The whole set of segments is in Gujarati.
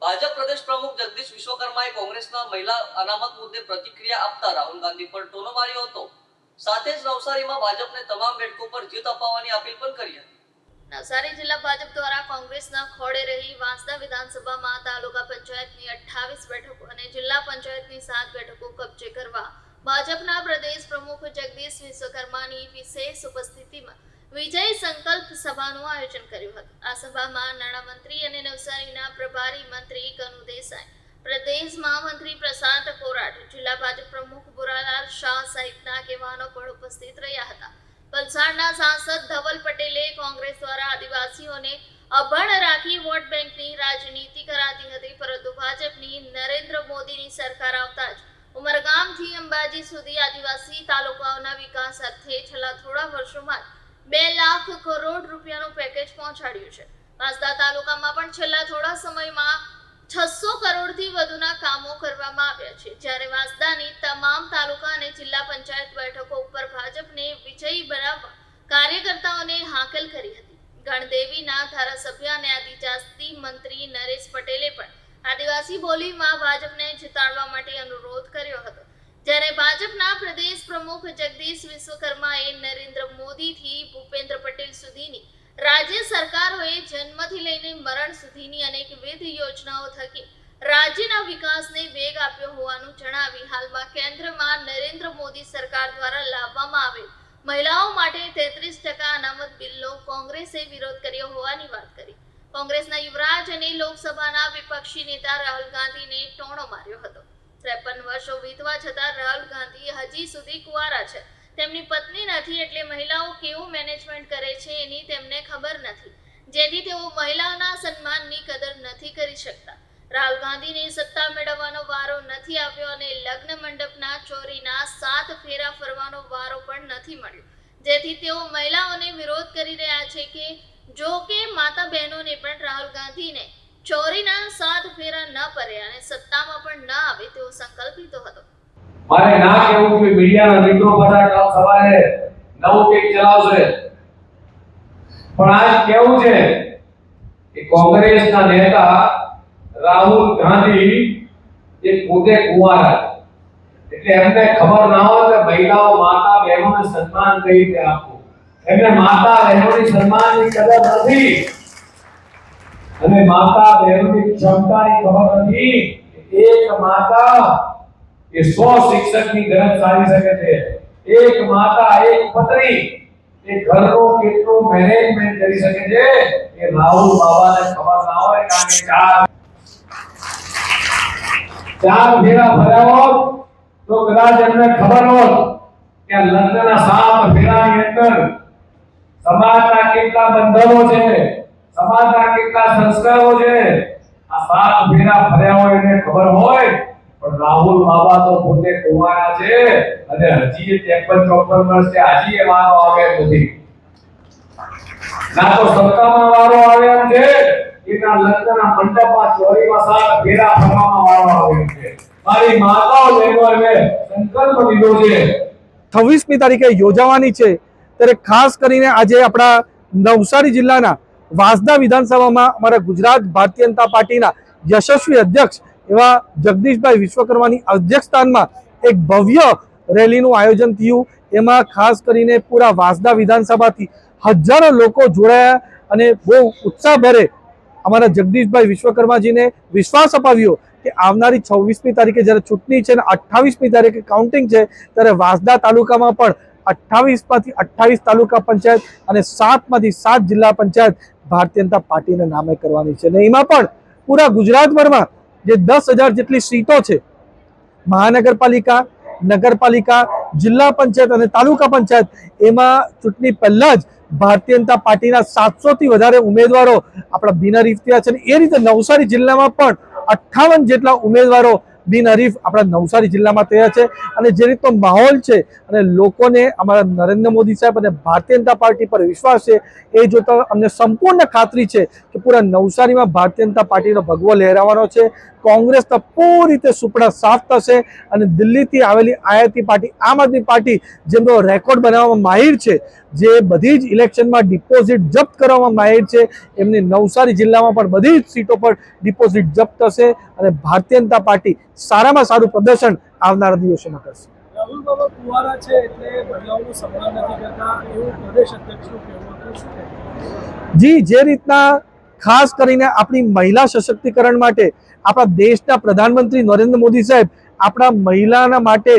ભાજપ પ્રદેશ પ્રમુખ જગદીશ વિશ્વકર્માએ કોંગ્રેસના મહિલા અનામત મુદ્દે પ્રતિક્રિયા આપતા રાહુલ ગાંધી પર ટોનો માર્યો હતો। સાથે જ નવસારીમાં ભાજપને તમામ બેઠકો પર જીત અપાવવાની અપીલ પણ કરી હતી। નવસારી જિલ્લા ભાજપ દ્વારા કોંગ્રેસના ખોળે રહી વાંસદા વિધાનસભામાં તાલુકા પંચાયતની 28 બેઠકો અને જિલ્લા પંચાયતની 7 બેઠકો કબજે કરવા ભાજપના પ્રદેશ પ્રમુખ જગદીશ વિશ્વકર્માની વિશેષ ઉપસ્થિતિમાં વિજય સંકલ્પ સભાનું આયોજન કર્યું હતું। આ સભામાં નાણામંત્રી અને નવસારીના પ્રભારી મંત્રી કનુ દેસાઈ, પ્રદેશ મહામંત્રી પ્રશાંત કોરાટ, જિલ્લા ભાજપ પ્રમુખ બુરાલાલ શાહ સહિતના આગેવાનો પણ ઉપસ્થિત રહ્યા હતા। વલસાડના સાંસદ ધવલ પટેલે કોંગ્રેસ દ્વારા આદિવાસીઓને અભણ રાખી વોટ બેંકની રાજનીતિ કરાતી હતી, પરંતુ ભાજપની નરેન્દ્ર મોદીની સરકાર આવતા જ ઉમરગામથી અંબાજી સુધી આદિવાસી તાલુકાઓના વિકાસ અર્થે છેલ્લા થોડા વર્ષોમાં 2 લાખ કરોડ રૂપિયાનું પેકેજ પહોંચાડ્યું છે। વાંસદા તાલુકામાં પણ છેલ્લા થોડા સમયમાં 600 કરોડથી વધુના કામો કરવામાં આવ્યા છે, જ્યારે વાંસદાની તમામ તાલુકા અને જિલ્લા પંચાયત બેઠકો ઉપર ભાજપને વિજયી બનાવવા કાર્યકર્તાઓને હાકલ કરી હતી। ગણદેવીના ધારાસભ્ય અને આદિજાતિ મંત્રી નરેશ પટેલે પણ આદિવાસી બોલીમાં ભાજપને જીતાડવા માટે અનુરોધ કર્યો હતો, જ્યારે ભાજપના પ્રદેશ પ્રમુખ જગદીશ વિશ્વકર્માએ નરેન્દ્ર મોદીથી ભૂપેન્દ્ર પટેલ સુધીની રાજ્ય સરકારોએ જન્મથી લઈને મરણ સુધીની અનેકવિધ યોજનાઓ થકી રાજ્યના વિકાસને વેગ આપ્યો હોવાનું જણાવી હાલમાં કેન્દ્રમાં નરેન્દ્ર મોદી સરકાર દ્વારા લાવવામાં આવેલ મહિલાઓ માટે 33% અનામત બિલનો કોંગ્રેસે વિરોધ કર્યો હોવાની વાત કરી। કોંગ્રેસના યુવરાજ અને લોકસભાના વિપક્ષી નેતા રાહુલ ગાંધીને ટોણો માર્યો હતો। 53 વર્ષો વીતવા છતાં રાહુલ ગાંધી હજી સુધી કુંવારા છે, તેમની પત્ની નથી, એટલે મહિલાઓ કેવું મેનેજમેન્ટ કરે છે એની તેમને ખબર નથી, જેથી તેઓ મહિલાઓના સન્માનની કદર નથી કરી શકતા। રાહુલ ગાંધીને સત્તા મેળવવાનો વારો નથી આવ્યો અને લગ્ન મંડપના ચોરીના 7 ફેરા ફરવાનો વારો પણ નથી મળ્યો, જેથી તેઓ મહિલાઓને વિરોધ કરી રહ્યા છે કે જો કે માતા બહેનોને પણ રાહુલ ગાંધીને ચોરીના 7 ફેરા ન ફર્યા અને સત્તામાં પણ ન આવે તેવો સંકલ્પિતો હતો। મારે ના કેવું કે મીડિયાના મિત્રો બધા કાલ સવારે નવું કંઈક ચલાવશે, પણ આજ કેવું છે કે કોંગ્રેસના નેતા રાહુલ ગાંધી એ પોતે કુંવારા છે, એટલે એમને ખબર ના હોય કે મહિલાઓ માતા બહેનોને સન્માન કઈ રીતે આપવું, એમને માતા બહેનોની સન્માનની કદર નથી અને માતા બહેનોની ક્ષમતાની ખબર નથી। એક માતા એ 100 શિક્ષકની ગરજ સારી શકે છે, એક માતા એક પત્ની એ ઘરનું કેટલું મેનેજમેન્ટ કરી શકે છે એ રાહુલ બાબાને ખબર ના હોય, કારણ કે ચાર ફેરા ફર્યા હોત તો કદાચ એમને ખબર હોત કે લગ્નના 7 ફેરાની અંદર સમાજના કેટલા બંધનો છે, સમાજના કેટલા સંસ્કારો છે, આ 7 ફેરા ફર્યા હોય એને ખબર હોય, પણ રાહુલ બાબા તો પોતે કુંવારા છે અને હજી 53-54 વર્ષ છે, હજી એ વારો આવે નથી, ના તો સત્તામાં વારો આવે એમ છે, એના લગ્નના મંડપમાં ચોરીમાં 7 ફેરા ફરવામાં વારો આવે એમ છે। મારી માતાઓ બહેનોએ સંકલ્પ લીધો છે 26મી તારીખે યોજાવાની છે, ત્યારે ખાસ કરીને આજે આપણા નવસારી જિલ્લાના વાંસદા વિધાનસભામાં અમારા ગુજરાત ભારતીય જનતા પાર્ટીના યશસ્વી અધ્યક્ષ એવા જગદીશભાઈ વિશ્વકર્માની અધ્યક્ષસ્થાનમાં એક ભવ્ય રેલીનું આયોજન થયું। એમાં ખાસ કરીને પૂરા વાંસદા વિધાનસભાથી હજારો લોકો જોડાયા અને બહુ ઉત્સાહભરે અમારા જગદીશભાઈ વિશ્વકર્માજીને વિશ્વાસ અપાવ્યો કે આવનારી 26મી તારીખે જ્યારે ચૂંટણી છે અને 28મી તારીખે કાઉન્ટિંગ છે, ત્યારે વાંસદા તાલુકામાં પણ 28માંથી 28 તાલુકા પંચાયત અને 7માંથી 7 જિલ્લા પંચાયત ભારતીય જનતા પાર્ટીના નામે કરવાની છે। અને એમાં પણ પૂરા ગુજરાતભરમાં જે 10,000 જેટલી સીટો છે, મહાનગરપાલિકા, નગરપાલિકા, જિલ્લા પંચાયત અને તાલુકા પંચાયત, એમાં ચૂંટણી પહેલા જ ભારતીય જનતા પાર્ટીના 700થી વધારે ઉમેદવારો આપણા બિનહરીફ થયા છે। એ રીતે નવસારી જિલ્લામાં પણ 58 જેટલા ઉમેદવારો બિનહરીફ આપણા નવસારી જિલ્લામાં થયા છે। અને જે રીતનો માહોલ છે અને લોકોને અમારા નરેન્દ્ર મોદી સાહેબ અને ભારતીય જનતા પાર્ટી પર વિશ્વાસ છે, એ જોતા અમને સંપૂર્ણ ખાતરી છે કે પૂરા નવસારીમાં ભારતીય જનતા પાર્ટીનો ભગવો લહેરાવાનો છે। કોંગ્રેસના પૂરી રીતે સુપડા સાફ થશે અને દિલ્હીથી આવેલી આયાતી પાર્ટી આમ આદમી પાર્ટી જેમનો રેકોર્ડ બનાવવામાં માહિર છે, જે બધી જ ઇલેક્શનમાં ડિપોઝિટ જપ્ત કરવામાં માહિર છે, એમની નવસારી જિલ્લામાં પણ બધી જ સીટો પર ડિપોઝિટ જપ્ત થશે અને ભારતીય જનતા પાર્ટી સારામાં સારું પ્રદર્શન આવનારા દિવસોમાં કરશે. રાહુલ બાબા કુંવારા છે એટલે મહિલાઓનું સન્માન નથી કરતા એવું પ્રદેશ અધ્યક્ષનું કહેવું હતું. શું કહેવું? જી, જે રીતના ખાસ કરીને આપણી મહિલા સશક્તિકરણ માટે આપણા દેશના પ્રધાનમંત્રી નરેન્દ્ર મોદી સાહેબ આપણા મહિલાના માટે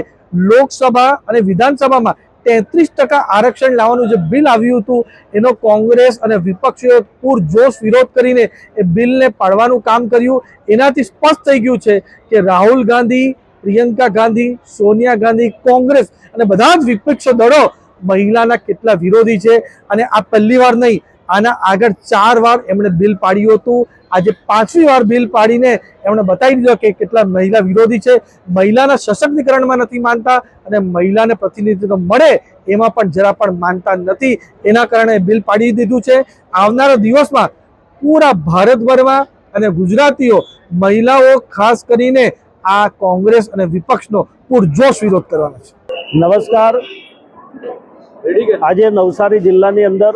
લોકસભા અને વિધાનસભામાં 33% આરક્ષણ લાવવાનું જે બિલ આવ્યું હતું, એનો કોંગ્રેસ અને વિપક્ષીઓએ પૂરજોશ વિરોધ કરીને એ બિલને પાડવાનું કામ કર્યું. એનાથી સ્પષ્ટ થઈ ગયું છે કે રાહુલ ગાંધી, પ્રિયંકા ગાંધી, સોનિયા ગાંધી, કોંગ્રેસ અને બધા જ વિપક્ષ દળો મહિલાના કેટલા વિરોધી છે. અને આ પહેલી વાર નહીં, આના આગળ 4 વાર એમણે બિલ પાડ્યું હતું. આજે 5મી વાર બિલ પાડીને એમણે બતાવી દીધો કે કેટલા મહિલા વિરોધી છે. મહિલાના સશક્તિકરણમાં નથી માનતા અને મહિલાને પ્રતિનિધિત્વ મળે એમાં પણ જરા પણ માનતા નથી. એના કારણે બિલ પાડી દીધું છે. આવનારા દિવસમાં પૂરા ભારતભરમાં અને ગુજરાતીઓ મહિલાઓ ખાસ કરીને આ કોંગ્રેસ અને વિપક્ષનો પૂરજોશ વિરોધ કરવાનો છે. નમસ્કાર. આજે નવસારી જિલ્લાની અંદર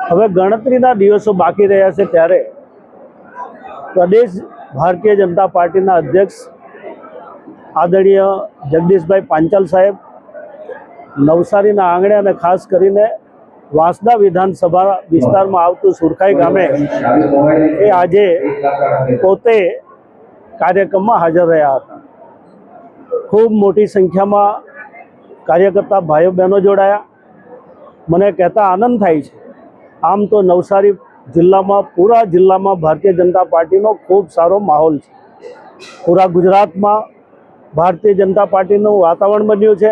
હવે ગણતરીના દિવસો બાકી રહ્યા છે, ત્યારે પ્રદેશ ભારતીય જનતા પાર્ટીના અધ્યક્ષ આદરણીય જગદીશભાઈ પાંચાલ સાહેબ નવસારીના આંગણે અને ખાસ કરીને વાંસદા વિધાનસભા વિસ્તારમાં આવતું સુરખાઈ ગામે એ આજે પોતે કાર્યક્રમમાં હાજર રહ્યા હતા. ખૂબ મોટી સંખ્યામાં કાર્યકર્તા ભાઈઓ બહેનો જોડાયા. મને કહેતા આનંદ થાય છે. આમ તો નવસારી જિલ્લામાં, પૂરા જિલ્લામાં ભારતીય જનતા પાર્ટીનો ખૂબ સારો માહોલ છે. પૂરા ગુજરાતમાં ભારતીય જનતા પાર્ટીનું વાતાવરણ બન્યું છે.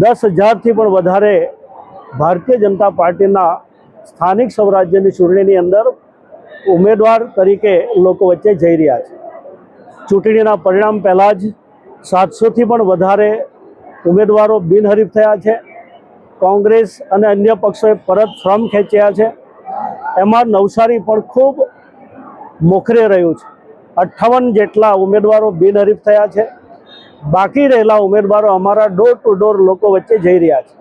10,000થી પણ વધારે ભારતીય જનતા પાર્ટીના સ્થાનિક સ્વરાજ્યની ચૂંટણીની અંદર ઉમેદવાર તરીકે લોકો વચ્ચે જઈ રહ્યા છે. ચૂંટણીના પરિણામ પહેલાં જ 700થી પણ વધારે ઉમેદવારો બિનહરીફ થયા છે. કોંગ્રેસ અને અન્ય પક્ષોએ પરત ફોર્મ ખેંચ્યા છે. એમાં નવસારી પણ ખૂબ મોખરે રહ્યું છે. 58 જેટલા ઉમેદવારો બિનહરીફ થયા છે. બાકી રહેલા ઉમેદવારો અમારા ડોર ટુ ડોર લોકો વચ્ચે જઈ રહ્યા છે.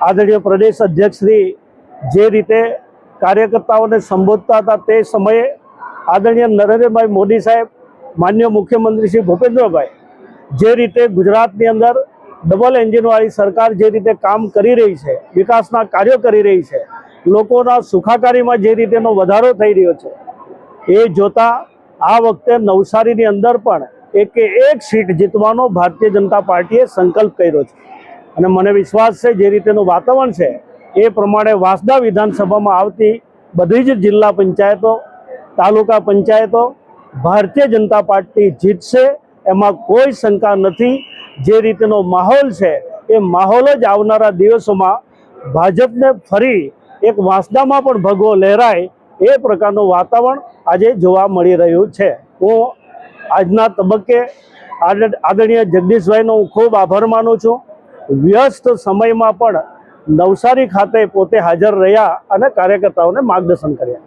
આદરણીય પ્રદેશ અધ્યક્ષ શ્રી જે રીતે કાર્યકર્તાઓને સંબોધતા હતા, તે સમયે આદરણીય નરેન્દ્રભાઈ મોદી સાહેબ, માનનીય મુખ્યમંત્રી શ્રી ભૂપેન્દ્રભાઈ જે રીતે ગુજરાતની અંદર ડબલ એન્જિનવાળી સરકાર જે રીતે કામ કરી રહી છે, વિકાસના કાર્યો કરી રહી છે, લોકોના સુખાકારીમાં જે રીતેનો વધારો થઈ રહ્યો છે, એ જોતાં આ વખતે નવસારીની અંદર પણ એક સીટ જીતવાનો ભારતીય જનતા પાર્ટીએ સંકલ્પ કર્યો છે. અને મને વિશ્વાસ છે જે રીતેનું વાતાવરણ છે એ પ્રમાણે વાંસદા વિધાનસભામાં આવતી બધી જ જિલ્લા પંચાયતો, તાલુકા પંચાયતો ભારતીય જનતા પાર્ટી જીતશે, એમાં કોઈ શંકા નથી. જે રીતનો માહોલ છે એ માહોલ જ આવનારા દિવસોમાં ભાજપને ફરી એક વાંસદામાં પણ ભગવો લહેરાય એ પ્રકારનું વાતાવરણ આજે જોવા મળી રહ્યું છે. હું આજના તબક્કે આદરણીય જગદીશભાઈનો હું ખૂબ આભાર માનું છું. વ્યસ્ત સમયમાં પણ નવસારી ખાતે પોતે હાજર રહ્યા અને કાર્યકર્તાઓને માર્ગદર્શન કર્યા.